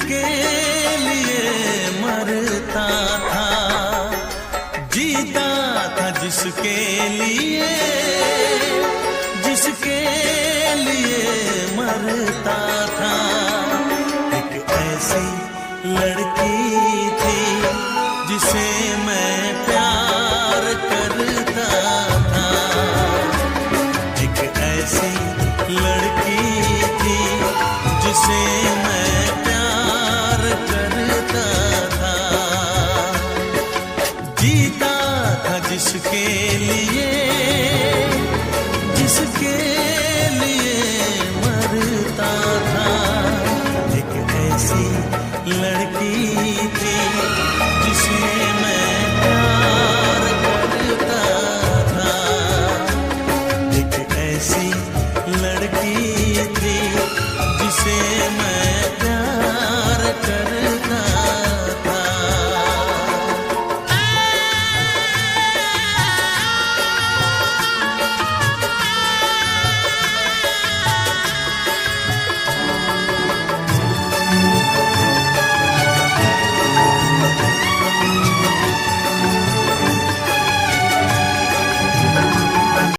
जिसके लिए मरता था, जीता था जिसके लिए, जिसके लिए मरता था। एक ऐसी लड़की थी जिसे मैं प्यार करता था, एक ऐसी लड़की थी जिसे मैं प्यार करता था, जीता था जिसके लिए,